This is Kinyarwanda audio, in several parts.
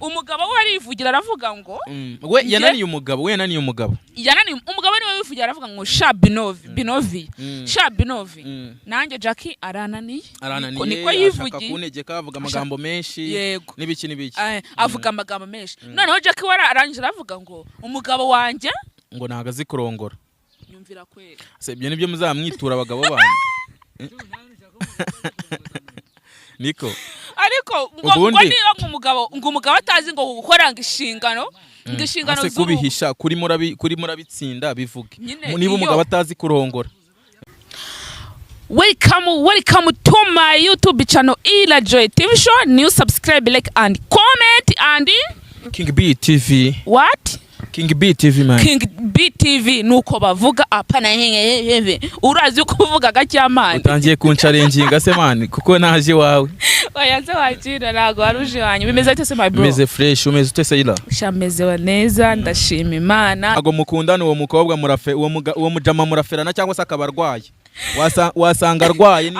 umugabo we arivugira aravuga ngo we yananiye umugabo umugabo niwe wivugira aravuga ngo sha Binovi sha Binovi nanjye Jackie arananiye niko yivugiye kunegeka avuga amagambo menshi n'ibiki avuga amagambo menshi noneho Jackie arangije aravuga ngo umugabo wanjye ngo nagazi kurongora nyumvira kwera se ibyo nibyo muzamwitura abagabo banyu niko ariko ngo niyo umugabo atazi ngo gukoranga ishingano se kubihisha kuri murabitsinda bivuge niba umugabo atazi kurongora. Welcome to my YouTube channel Ila Joy TV show. New subscribe, like and comment and King B TV. What? King B TV man. King B TV nuko bavuga apana hehe. Urazi uko uvuga gacyamani. Utangiye kuncalenginga se man kuko naje wawe. Oyaze wakira nago waruje wanyu. Bimeze ite se my bro? Bimeze fresh, umeze ute se Ila? Shameze wa neza ndashima Imana. Ago mukundana uwo mukobwa murafe uwo mujama muraferana cyangwa se akabarwaye. Wasanga arwaye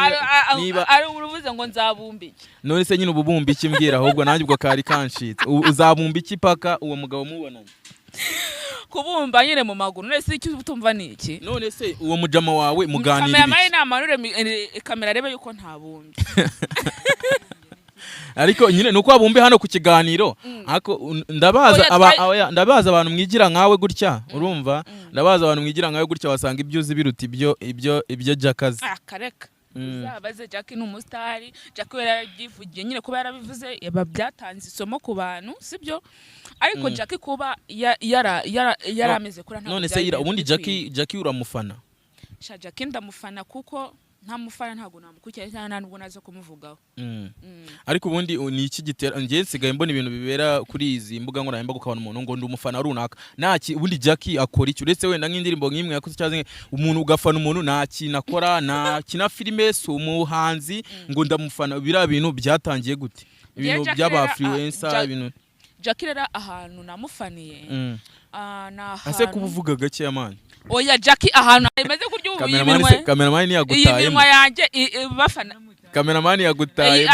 niba ari uruvuze ngo nzabumba iki none se nyine ububumba iki mbwira ahubwo nanjye ubwo kari kanshitse uzabumba iki paka uwo mugabo mubonanye kubumba nyine mu maguru none se icyo utumva ni iki none se uwo mujama wawe muganirira kamera mayi namanure kamera rebe yuko ntabumbye ariko nyine nuko abumbe hano ku kiganiro ariko ndabaza abantu mwigira nkawe gutya urumva ndabaza abantu mwigira nkawe gutya wasanga ibyo uzi biruta ibyo Jackazi akareka zabaze Jackie n'umustar Jackie yaragivugiye nyine kuba yarabivuze byatanze isomo ku bantu sibyo ariko Jackie kuba yarameze kuri nta none se ira ubundi Jackie uramufana sha Jackie ndamufana kuko nta mufana ntago namukurikira cyane nubwo nazo kumuvugaho ariko ubundi ni iki gitera ngiye nsigaye mbona ibintu bibera kuri izi mbuga nkoranyambaga ukabona umuntu ngo ndi umufana runaka naki ubundi Jackie akora iki uretse wenda nk'indirimbo nk'imwe yakoze cyaze umuntu ugafana umuntu naki nakora na kina filime so umuhanzi ngo ndamufana bira bintu byatangiye gute ibintu by'aba influencer ibintu Jackie rera ahantu namufaniye ase kubuvuga gake yamani oya Jackie ahantu imeze kurya cameraman yagutaye iminwa yanjye bafana cameraman yagutaye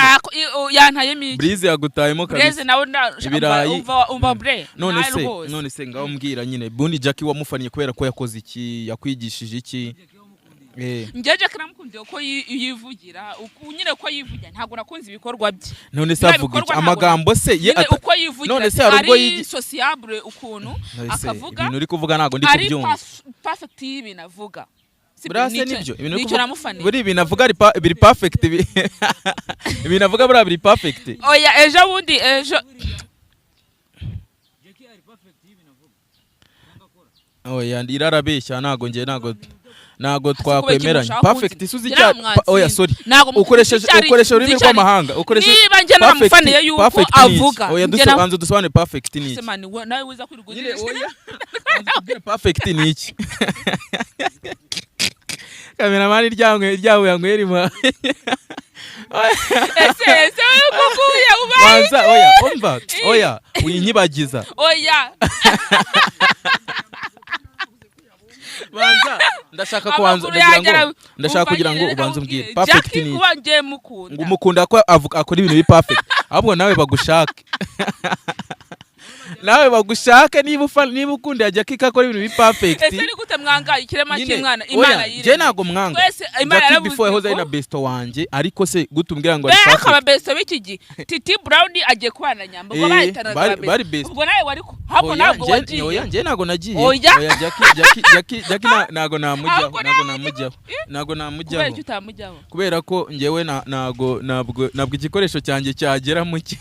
yantaye miki Breeze yagutayemo kabisa Breeze nawe umva bre none se ngaho mbwira nyine bundi Jackie wamufaniye kubera ko yakoze iki yakwigishije iki ngeje kiramukundiye ko yivugira nyine ko yivugira ntago nakunze ibikorwa bye none se avuga iki amagambo se uko yivugira none se ari sociable ukuntu akavuga ibintu uri kuvuga ntago ndi kubyumva perfect ibintu avuga Brase nibyo ibintu namufaniye buri ibintu avuga biri perfect ibintu avuga buri biri perfect oya ejo bundi ejo Jackie ari perfect ibintu avuga oya irarabeshya ntago twakwemeranya perfect isuzi cya oya sorry ukoresheje ururimi rw'amahanga niba njye namufaniye yuko avuga oya dusobanze dusobanure perfect ni iki nawe wiza kwirugurira oya perfect ni iki cameraman ryawe yanywera ese kukuye ubaye banza oya winyibagiza oya banza ndashaka kugira ngo ubanze umbwire perfect ni ngo umukunda ko akora ibintu bi perfect ahubwo nawe bagushake niba ukunda Jackie akora ibintu bi perfect ese ni gute mwanga ikirema cy'Imana Imana yire je nago mwanga Jackie before yahoze ari na best wanje ariko se gutumbwira ngo ari perfect baka best biki gi Titi Brown agiye kwana nyamba ngo bahitana bari best ubwo nawe wari ko hapo ntabwo wagiye oya je nago nagiye oya Jackie nago namujyaho kubera ko ngewe ntabwo igikoresho cyanjye cyagera mu iki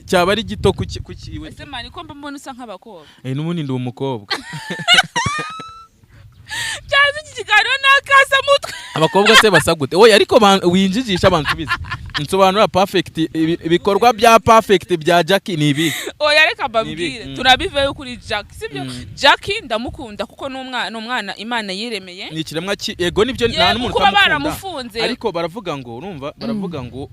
cyaba ari gito kukiwe ese mani ko mbona usa nk'abakobwa n'ubundi ndi umukobwa cyazi kiganiro nakasa mutwe abakobwa se basagute oya ariko winjijisha abansubize nsobanura perfect ibikorwa bya perfect bya Jackie ni ibi oya reka babwire turabiveyo kuri Jackie sibyo Jackie ndamukunda kuko n'umwana Imana yiremeye ni kiremwa ego nibyo nta n'umuntu utamufunze ariko baravuga ngo urumva baravuga ngo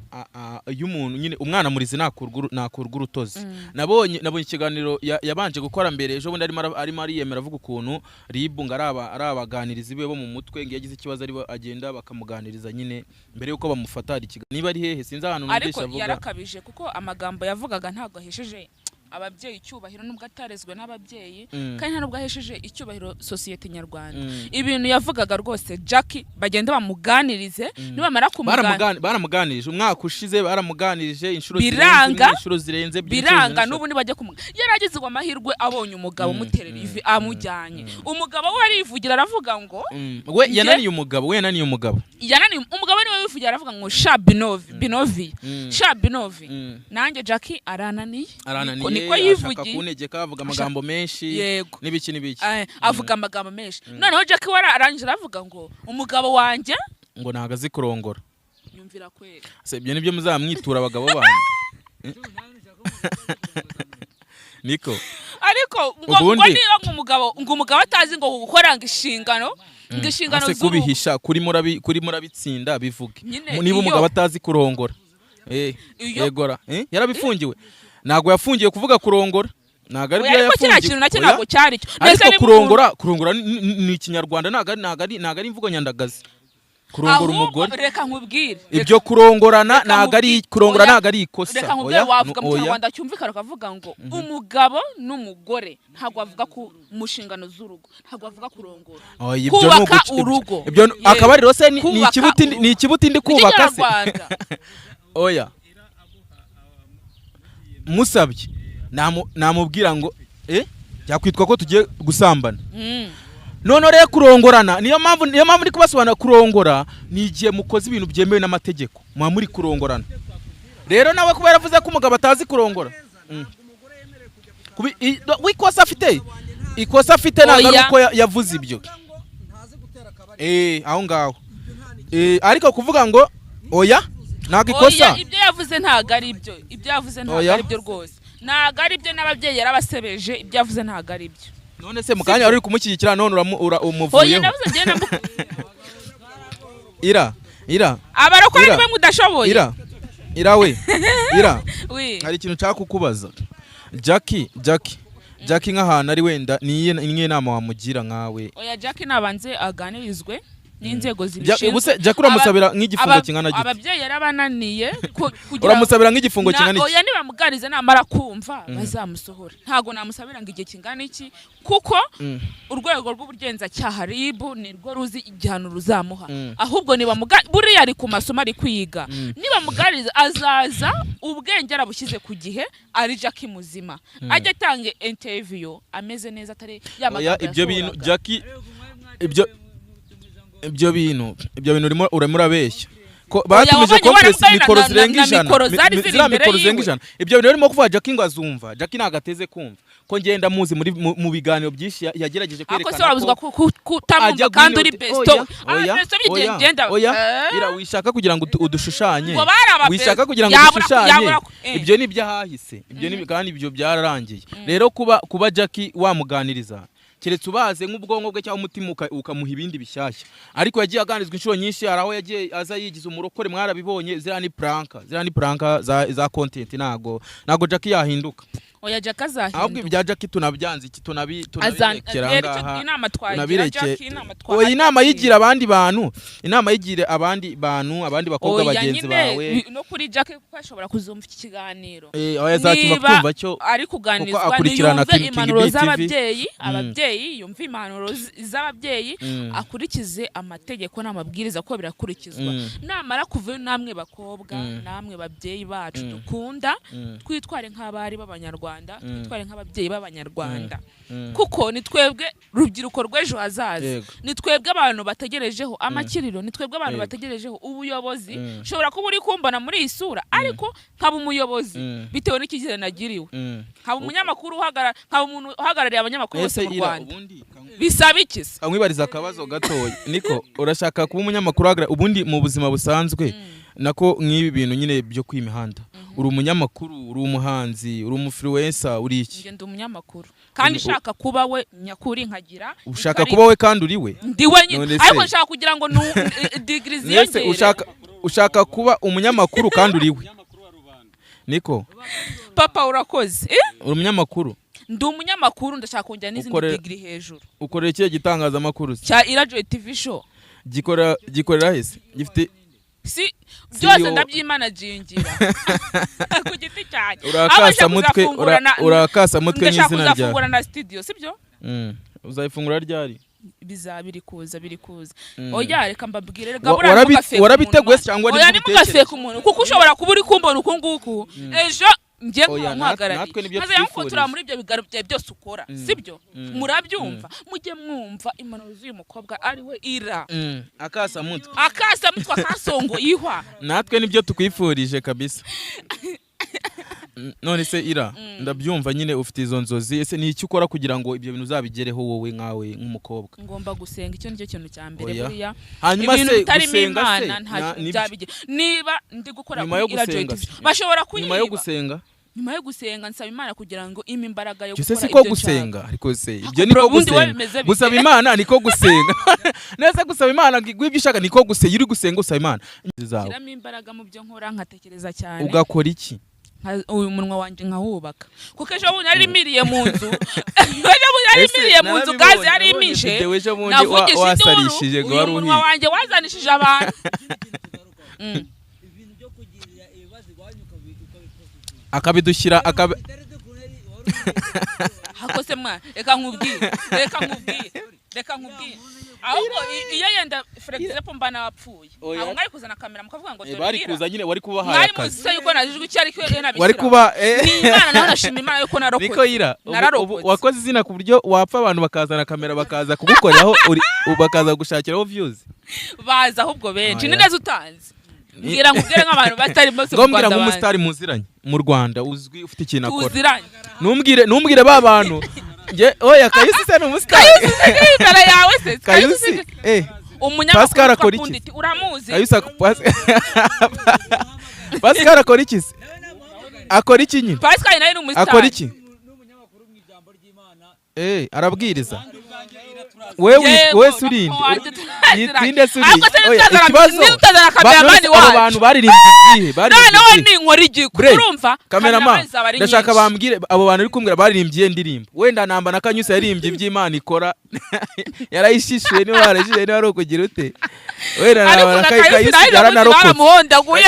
iyo umuntu nyine umwana murizi nakurwa urutozi nabonye ikiganiro yabanje gukora mbere ejo bundi arimo ariyemera avuga ukuntu ribu ngo ari abaganirizi be bo mu mutwe ngo yagize ikibazo ari agenda bakamuganiriza nyine mbere yuko bamufata niba ari hehe sinzi ahantu numvise ariko avuga yarakabije kuko amagambo yavugaga ntabwo ahesheje ababyeyi icyubahiro nubwo atarezwe n'ababyeyi kandi nubwo ahesheje icyubahiro sosiyete nyarwanda ibintu yavugaga rwose Jackie bagenda bamuganirize nibamara baramuganirije umwaka ushize baramuganirije inshuro zirenze biranga n'ubu nibajya yaragize amahirwe abonye umugabo muterera ivi amujyanye umugabo we arivugira aravuga ngo we yananiye umugabo umugabo niwe wivugira aravuga ngo Binovi nanjye Jackie arananiye niko yivugiye kunegeka avuga amagambo menshi n'ibiki avuga amagambo menshi noneho Jackie wararangije aravuga ngo umugabo wanjye ngo nagazi kurongora nyumvira kwera ibyo nibyo muzamwitura abagabo banyu niko ariko ngo niyo umugabo atazi ngo gukoranga inshingano kubihisha kuri murabitsinda bivuge niba umugabo atazi kurongora yegora yarabifungiwe ntago yafungiye kuvuga kurongora ntago ari byo yafungiye kintu nacyo ntago cyari cyo ariko kurongora ni ikinyarwanda ntago ari imvugo nyandagazi kurongora umugore reka nkubwire ibyo kurongorana ntago ari ikosa reka nkubwire wavuga mu Rwanda cyumvikana akavuga ngo umugabo n'umugore ntago avuga ku mushingano z'urugo ntago avuga kurongora kubaka urugo ibyo akaba ari rose ni ikibuti ndi kubaka se oya musabye namubwira ngo yakwitwa ko tugiye gusambana none rero kurongorana niyo mpamvu ndi kubasobanura kurongora ni igihe mukoze ibintu byemewe n'amategeko muba muri kurongorana rero nawe kuba yaravuze ko umugabo atazi kurongora ikosa afite ntabwo ari uko yavuze ibyo aho ngaho ariko kuvuga ngo oya ntago ikosa ibyo yavuze ntago ari byo rwose ntago ari byo n'ababyeyi yarabasebeje ibyo yavuze ntago ari byo none se mukanya uri kumushyigikira none umuvuyeho ira abarokore niwe mudashoboye ira hari ikintu nshaka kukubaza Jackie nk'ahantu ari wenda niye nama wamugira nkawe oya Jackie nabanze aganirizwe n'inzego zibishinzwe Jackie uramusabira nk'igifungo kingana gito ababyeyi yarabananiye uramusabira nk'igifungo kingana gito oya nibamuganize namara kumva bazamusohora ntago namusabira ngo igihe kingana iki kuko urwego rw'ubugenzacyaha RIB nirwo ruzi igihano ruzamuha ahubwo buriya ari ku masomo ari kwiga nibamuganize azaza ubwenge arabushyize ku gihe ari Jackie muzima ajya atanga interview ameze neza atari yamagambo ibyo bintu Jackie ibyo bintu urimo urabeshya ko batumije conference mikoro zirenga ijana ibyo bintu urimo kuvuga Jackie ngo azumva Jackie ntago ateze kumva ko ngenda muzi mu biganiro byinshi yagerageje kwerekana ko kutamumva kandi uri besto ira wishaka kugira ngo udushushanye wishaka kugira ngo udushushanye ibyo ni byahahise kandi ibyo byararangiye rero kuba Jackie wamuganiriza keretse ubaze nk'ubwonko bwe cyangwa umutima ukamuha ibindi bishyashya ariko yagiye aganizwa inshuro nyinshi hari aho yagiye aza yigize umurokore mwarabibonye ziriya ni pranka za content ntago Jackie yahinduka oya Jackie azahinduka ahubwo ibya Jackie tunabyanze iki tunabirekera ngaha oya inama yigira abandi bantu abandi bakobwa bagenzi bawe no kuri Jackie kuko ashobora kuzumva iki kiganiro oya zatima kumva cyo ari kuganizwa niyumve impanuro z'ababyeyi ababyeyi yumva impanuro z'ababyeyi akurikize amategeko n'amabwiriza ko birakurikizwa namara kuva namwe bakobwa namwe babyeyi bacu dukunda twitware nk'abari b'abanyarwanda twitware nk'ababyeyi b'abanyarwanda kuko ni twebwe rubyiruko rw'ejo hazaza ni twebwe abantu bategerejeho amakiriro ni twebwe abantu bategerejeho ubuyobozi ushobora kuba uri kumbona muri iyi sura ariko nkaba umuyobozi bitewe n'ikigero nagiriwe nkaba umunyamakuru nkaba umuntu uhagarariye abanyamakuru bose mu Rwanda bisaba iki se nkwibariza akabazo gatoya niko urashaka kuba umunyamakuru ubundi mu buzima busanzwe nako nk'ibi bintu nyine byo kwimihanda uri umunyamakuru uri umuhanzi uri umufluencer uri iki ndi umunyamakuru kandi shaka kuba we nyakuri nkagira ushaka kuba we kandi uri we ndi we nyine ariko nshaka kugira ngo degree ziyongere ushaka kuba umunyamakuru kandi uri we niko papa urakoze uri umunyamakuru ndi umunyamakuru ndashaka kongera n'izindi degree hejuru ukorera ikihe gitangazamakuru cya Irajoy TV show gikorera hese gifite si byose ndabyimanagingira ku giti cyane urakasa mutwe n'izina ryawe ndashaka na studio sibyo uzayifungura ryari bizabiri kuza oya reka mbabwire warabiteguye cyangwa ni mugafeka umuntu kuko ushobora kuba uri kumbona uko nguko ejo ngiye kumpagarara maze yankotora muri ibyo bigaro byawe byose ukora sibyo murabyumva mujye mwumva impanuro z'uyu mukobwa ari we Ira akasa mutwe akasongo ihwa natwe nibyo tukwifurije kabisa none se Ira ndabyumva nyine ufite izo nzozi ese ni iki ukora kugira ngo ibyo bintu uzabigereho wowe nkawe nk'umukobwa ngomba gusenga icyo nicyo kintu cya mbere buriya hanyuma se gusenga se niba ndi gukora kuri Ira Joy TV bashobora kuyiba nyuma yo gusenga nsaba Imana kugira ngo ime imbaraga yo gukora ibyo gusenga ariko se ibyo niko gusenga gusaba Imana niko gusenga neza gusaba Imana gwibyo ushaka niko gusenga uri gusenga usaba Imana kiramo imbaraga mu byo nkora nkatekereza cyane ugakora iki uyu munwa wanje nkahubaka kuko ejo bundi narimiriye mu nzu gazi yarimishe navugishije induru uyu munwa wanje wazanishije abantu akabidushyira hakose mwana reka nkubwire ahubwo iyo yenda Flexible mba napfuye aho ngari kuzana kamera mukavuga ngo bari kuza nyine wari kubahaye akazi mwari muzi yuko najijwe cyari ko nabisira wari kuba ni Imana naho nashima Imana yuko narokoze niko Ira wakoze izina ku buryo wapfa abantu bakazana kamera bakaza kugukoreraho bakaza gushakiraho views baza ahubwo benshi ni neza utanze ngira nkubwire nk'abantu batari bose mu Rwanda nk'umustar muziranye mu Rwanda uzwi ufite ikintu akora numbwire ba bantu oya Kayusi se n'umustar imbere yawe se Kayusi Pascal akora iki uramuzi Pascal akora iki se akora iki nyine Pascal nayo n'umustar akora iki n'umunyamakuru mu ijambo ry'Imana arabwiriza wewe surinde yitinde surinde ikibazo abantu baririmbye noneho ni inkora igiko urumva cameraman ndashaka bambwire abo bantu uri kumbwira baririmbye indirimbo wenda namba na Kanyusa yaririmbye iby'Imana ikora yarayishishuye ni warajije ni wari kugira ute wenda naba Kayusa yaranarokoye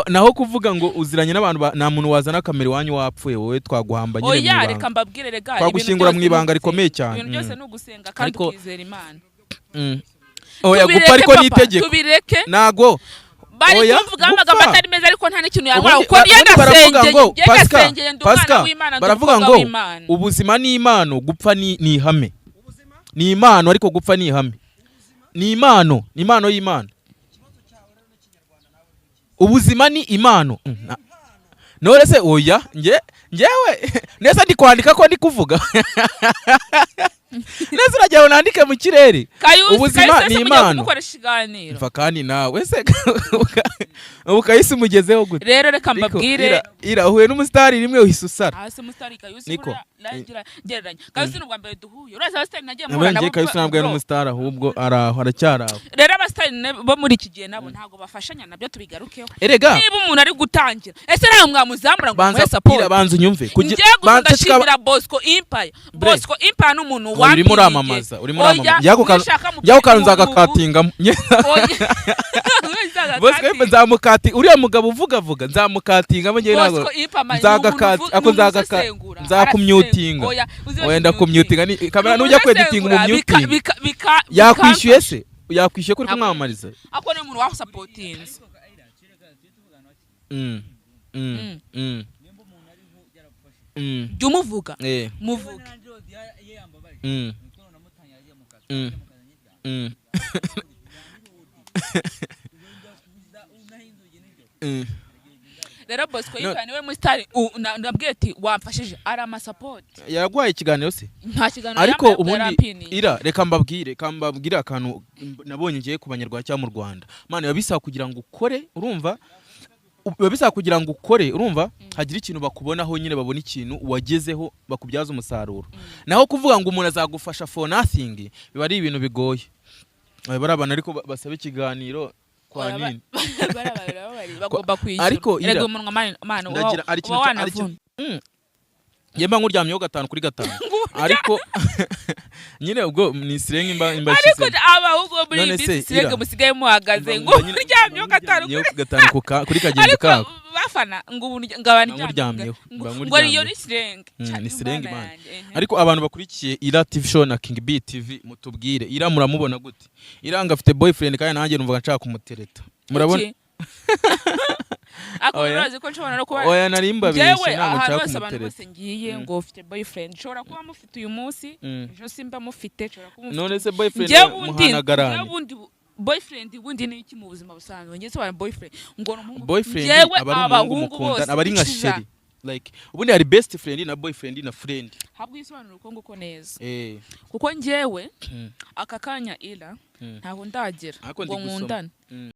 naho kuvuga ngo uziranye n'abantu nta muntu wazana kamera wanyu wapfuye wowe twaguhamba nyine oya reka mbabwire rega twagushyingura mu ibanga rikomeye cyane ibintu byose no gusenga kandi ukizera Imana oya gupfa ariko nitegeko tubireke nago bari kumvuga amagambo atari meza ariko nta n'ikintu yankora uko yagasengeye ndumwana w'Imana baravuga ngo ubuzima ni impano gupfa ni ihame ni impano ariko gupfa ni ihame ni impano y'Imana ubuzima ni impano none se oya ngewe neza ndi kwandika ko ndi kuvuga neza urajyaho nandike mu kirere ubuzima ni impano mva kandi nawe se ubu Kayusi umugezeho gute rero reka mbabwire Ira uhuye n'umusitari rimwe uhise usara hasi umusitari Kayusi gereranya Kayusi n'ubwa mbere duhuye uraza abasitari nagiye muhura nabo Kayusi ntabwo n'umusitari ahubwo aracyari aho rero abasitari bo muri iki gihe nabo ntago bafashanya nabyo tubigarukeho erega niba umuntu ari gutangira ese nawe mwamuzamura ngo muhe support banza unyumve ndashimira Bosco Empire n'umuntu urimo uramamaza yako kantu nzagakatingamo Bosco Empire nzamukati uriya mugabo uvuga nzamukatingamo ngewe ntabwo nzakumyutinga wenda kumyutinga ni kamera nujya kweditinga umumyutinga yakwishyuye se yakwishyuye kuri kumwamamariza ako ni umuntu wa supportings umuvuga muvuga rero Bosco yikane we mustari nabwiye ati wamfashije ari ama support yaragwaye ikiganiro se nta kiganiro ariko ubundi Ira reka mbabwire akantu nabonye ngiye ku banyarwanda cyangwa mu Rwanda mana yabisaba kugira ngo ukore urumva hagira ikintu bakubonaho nyine babona ikintu wagezeho bakubyaza umusaruro naho kuvuga ngo umuntu azagufasha for nothing biba ari ibintu bigoye bari abantu ariko basaba ikiganiro kwa nini bagomba kwishyura ariko erega umunwa mana uba wanavuna yemba nkuryamyeho 5 kuri 5 ariko nyine ubwo ni sirenge imba ariko abahubwo muri bisi sirenge musigaye muhagaze ngo uryamyeho 5 kuri kagenzi kako bafana ngo ngabani nkuryamyeho ngo iyo ni sirenge ni sirenge man ariko abantu bakurikiye Ira TV show na King B TV mutubwire Ira muramubona gute Iranga afite boyfriend kandi nanjye numva nshaka kumutereta murabona akuraze ko nshobora no kuba oya narimba bishe ntabwo nshaka abantu kumutereta bose ngiye ngo ufite boyfriend nshobora kuba mufite uyu munsi ejo simba mufite nshobora kuba mufite none se boyfriend muhanagarane boyfriend bundi ni iki mu buzima busanzwe ngiye sobanura boyfriend ngo boyfriend abahungu mukundana abari nka sheri like ubundi hari best friend na boyfriend na friend habwo isobanura uko nguko neza kuko ngewe aka kanya Ira ntaho ndagera ngo nkundane